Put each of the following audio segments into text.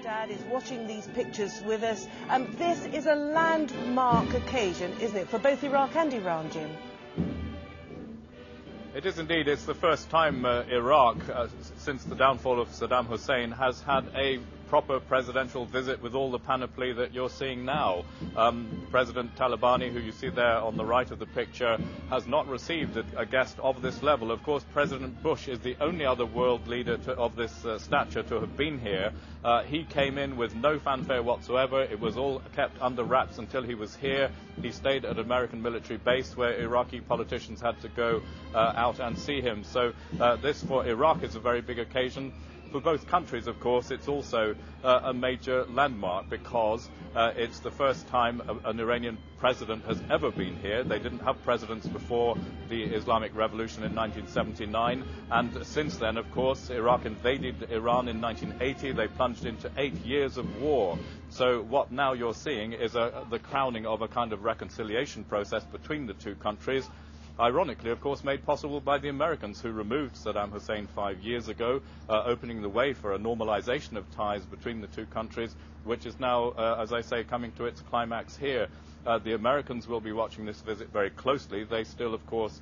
Ahmadinejad is watching these pictures with us. This is a landmark occasion, isn't it, for both Iraq and Iran, Jim? It is indeed. It's the first time Iraq, since the downfall of Saddam Hussein, has had a proper presidential visit with all the panoply that you're seeing now. President Talabani, who you see there on the right of the picture, has not received a guest of this level. Of course, President Bush is the only other world leader of this stature to have been here. He came in with no fanfare whatsoever. It was all kept under wraps until he was here. He stayed at an American military base where Iraqi politicians had to go out and see him. So this, for Iraq, is a very big occasion. For both countries, of course, it's also a major landmark because it's the first time an Iranian president has ever been here. They didn't have presidents before the Islamic Revolution in 1979, and since then, of course, Iraq invaded Iran in 1980. They plunged into 8 years of war. So what now you're seeing is the crowning of a kind of reconciliation process between the two countries. Ironically, of course, made possible by the Americans, who removed Saddam Hussein 5 years ago, opening the way for a normalization of ties between the two countries, which is now, as I say, coming to its climax here. The Americans will be watching this visit very closely. They still, of course,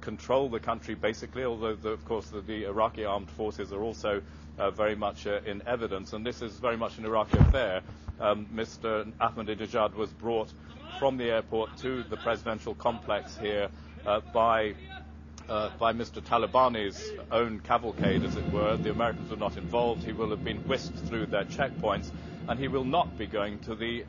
control the country basically, although, of course, the Iraqi armed forces are also very much in evidence, and this is very much an Iraqi affair. Mr. Ahmadinejad was brought from the airport to the presidential complex here by Mr. Talabani's own cavalcade, as it were. The Americans were not involved. He will have been whisked through their checkpoints, and he will not be going to the,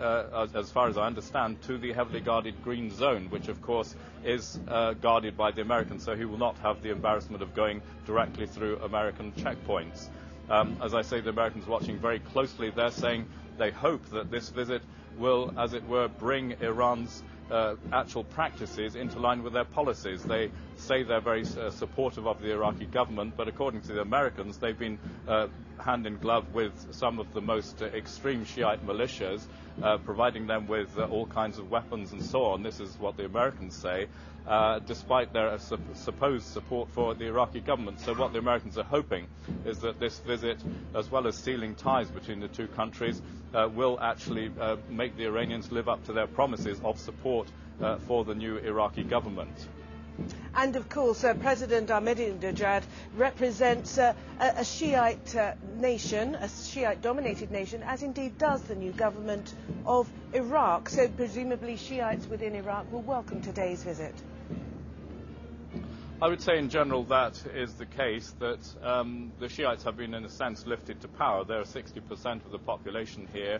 as far as I understand, to the heavily guarded green zone, which of course is guarded by the Americans, so he will not have the embarrassment of going directly through American checkpoints. As I say, the Americans watching very closely. They're saying they hope that this visit will, as it were, bring Iran's actual practices into line with their policies. They say they're very supportive of the Iraqi government, but according to the Americans, they've been hand in glove with some of the most extreme Shiite militias, providing them with all kinds of weapons and so on. This is what the Americans say, despite their supposed support for the Iraqi government. So what the Americans are hoping is that this visit, as well as sealing ties between the two countries, will actually make the Iranians live up to their promises of support for the new Iraqi government. And of course, President Ahmadinejad represents a Shiite nation, a Shiite-dominated nation, as indeed does the new government of Iraq. So presumably Shiites within Iraq will welcome today's visit. I would say in general that is the case, that the Shiites have been in a sense lifted to power. They're 60% of the population here.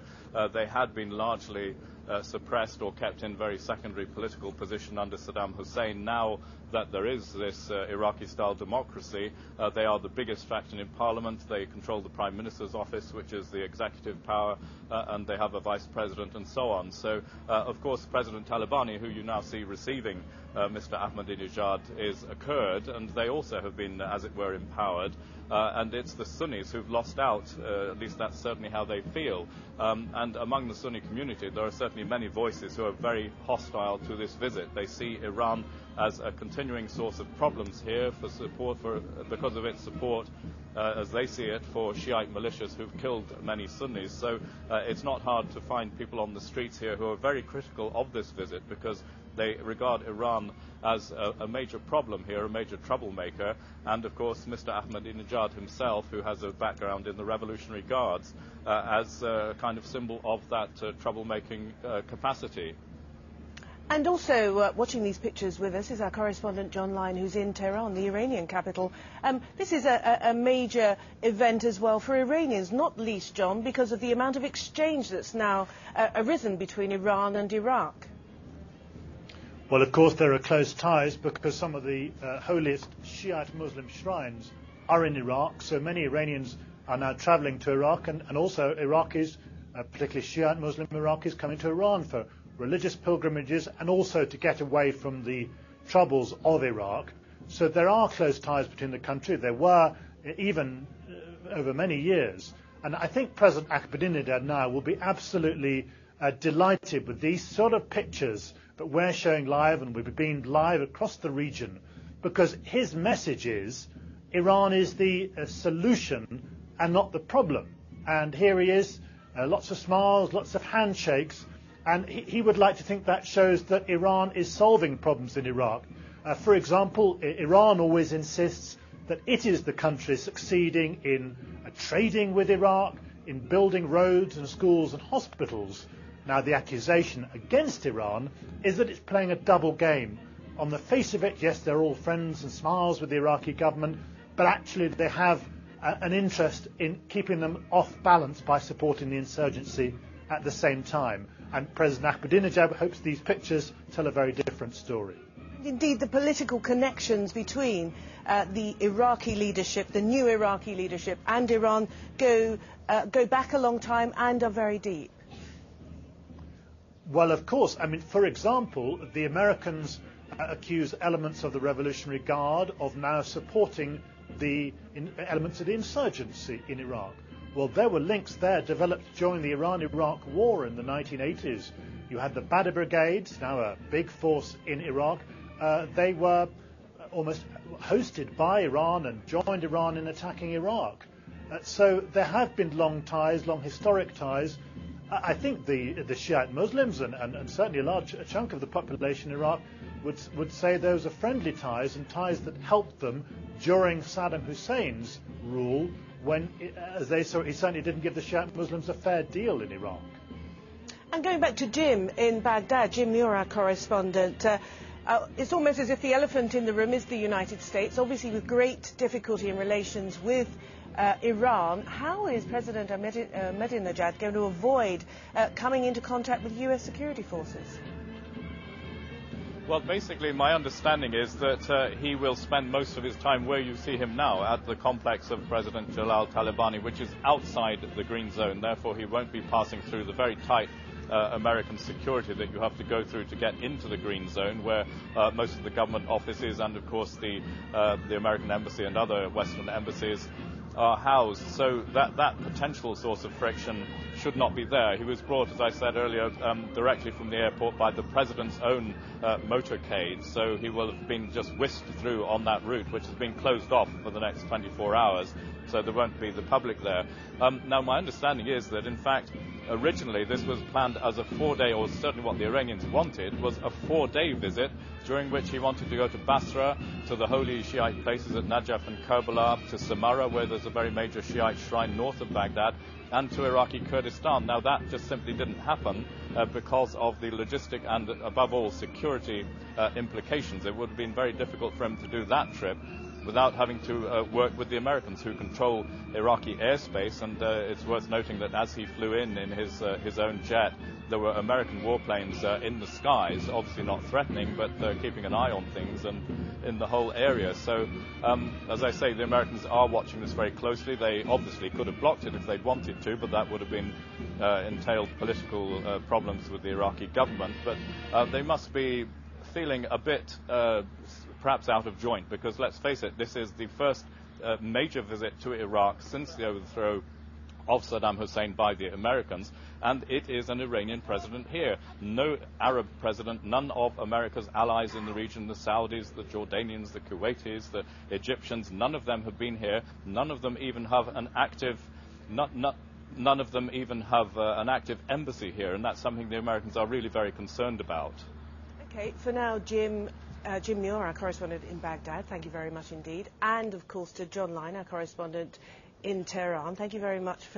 They had been largely suppressed or kept in very secondary political position under Saddam Hussein. Now that there is this Iraqi-style democracy, they are the biggest faction in parliament. They control the Prime Minister's office, which is the executive power, and they have a vice president and so on. So, of course, President Talabani, who you now see receiving Mr. Ahmadinejad, is a Kurd, and they also have been, as it were, empowered. And it's the Sunnis who've lost out, at least that's certainly how they feel. And among the Sunni community, there are certainly many voices who are very hostile to this visit. They see Iran as a continuing source of problems here because of its support, as they see it, for Shiite militias who've killed many Sunnis. So it's not hard to find people on the streets here who are very critical of this visit, because they regard Iran as a major problem here, a major troublemaker, and of course Mr. Ahmadinejad himself, who has a background in the Revolutionary Guards, as a kind of symbol of that troublemaking capacity. And also watching these pictures with us is our correspondent John Lyon, who's in Tehran, the Iranian capital. This is a major event as well for Iranians, not least, John, because of the amount of exchange that's now arisen between Iran and Iraq. Well, of course, there are close ties because some of the holiest Shiite Muslim shrines are in Iraq, so many Iranians are now travelling to Iraq, and also Iraqis, particularly Shiite Muslim Iraqis, coming to Iran for religious pilgrimages and also to get away from the troubles of Iraq. So there are close ties between the country. There were even over many years. And I think President Ahmadinejad now will be absolutely delighted with these sort of pictures that we're showing live and we've been live across the region, because his message is Iran is the solution and not the problem. And here he is lots of smiles, lots of handshakes, and he would like to think that shows that Iran is solving problems in Iraq. For example, Iran always insists that it is the country succeeding in trading with Iraq, in building roads and schools and hospitals. Now, the accusation against Iran is that it's playing a double game. On the face of it, yes, they're all friends and smiles with the Iraqi government, but actually they have an interest in keeping them off balance by supporting the insurgency at the same time. And President Ahmadinejad hopes these pictures tell a very different story. Indeed, the political connections between the Iraqi leadership, the new Iraqi leadership, and Iran go back a long time and are very deep. Well, of course. I mean, for example, the Americans accuse elements of the Revolutionary Guard of now supporting the elements of the insurgency in Iraq. Well, there were links there developed during the Iran-Iraq War in the 1980s. You had the Badr Brigades, now a big force in Iraq. They were almost hosted by Iran and joined Iran in attacking Iraq. So there have been long ties, long historic ties. I think the Shiite Muslims and certainly a large chunk of the population in Iraq would say those are friendly ties and ties that helped them during Saddam Hussein's rule when, as they saw, he certainly didn't give the Shiite Muslims a fair deal in Iraq. And going back to Jim in Baghdad, Jim Muir, our correspondent, it's almost as if the elephant in the room is the United States, obviously with great difficulty in relations with Iran. How is President Ahmadinejad going to avoid coming into contact with US security forces? Well, basically, my understanding is that he will spend most of his time where you see him now, at the complex of President Jalal Talabani, which is outside the green zone. Therefore, he won't be passing through the very tight American security that you have to go through to get into the green zone, where most of the government offices and, of course, the American embassy and other Western embassies are housed. So that potential source of friction should not be there. He was brought, as I said earlier, directly from the airport by the president's own motorcade, so he will have been just whisked through on that route, which has been closed off for the next 24 hours, so there won't be the public there. Now, my understanding is that, in fact, originally this was planned as a 4-day, or certainly what the Iranians wanted, was a 4-day visit, during which he wanted to go to Basra, to the holy Shiite places at Najaf and Karbala, to Samarra, where there's a very major Shiite shrine north of Baghdad, and to Iraqi Kurdistan. Now, that just simply didn't happen because of the logistic and, above all, security implications. It would have been very difficult for him to do that trip without having to work with the Americans, who control Iraqi airspace. And it's worth noting that as he flew in his own jet, there were American warplanes in the skies, obviously not threatening, but keeping an eye on things and in the whole area. So, as I say, the Americans are watching this very closely. They obviously could have blocked it if they'd wanted to, but that would have been entailed political problems with the Iraqi government. But they must be feeling a bit perhaps out of joint, because let's face it, this is the first major visit to Iraq since the overthrow of Saddam Hussein by the Americans, and it is an Iranian president here. No Arab president, none of America's allies in the region, the Saudis, the Jordanians, the Kuwaitis, the Egyptians, none of them have been here. None of them even have an active, none of them even have an active embassy here, and that's something the Americans are really very concerned about. Okay, for now, Jim Muir, our correspondent in Baghdad, thank you very much indeed. And, of course, to John Line, our correspondent in Tehran, thank you very much for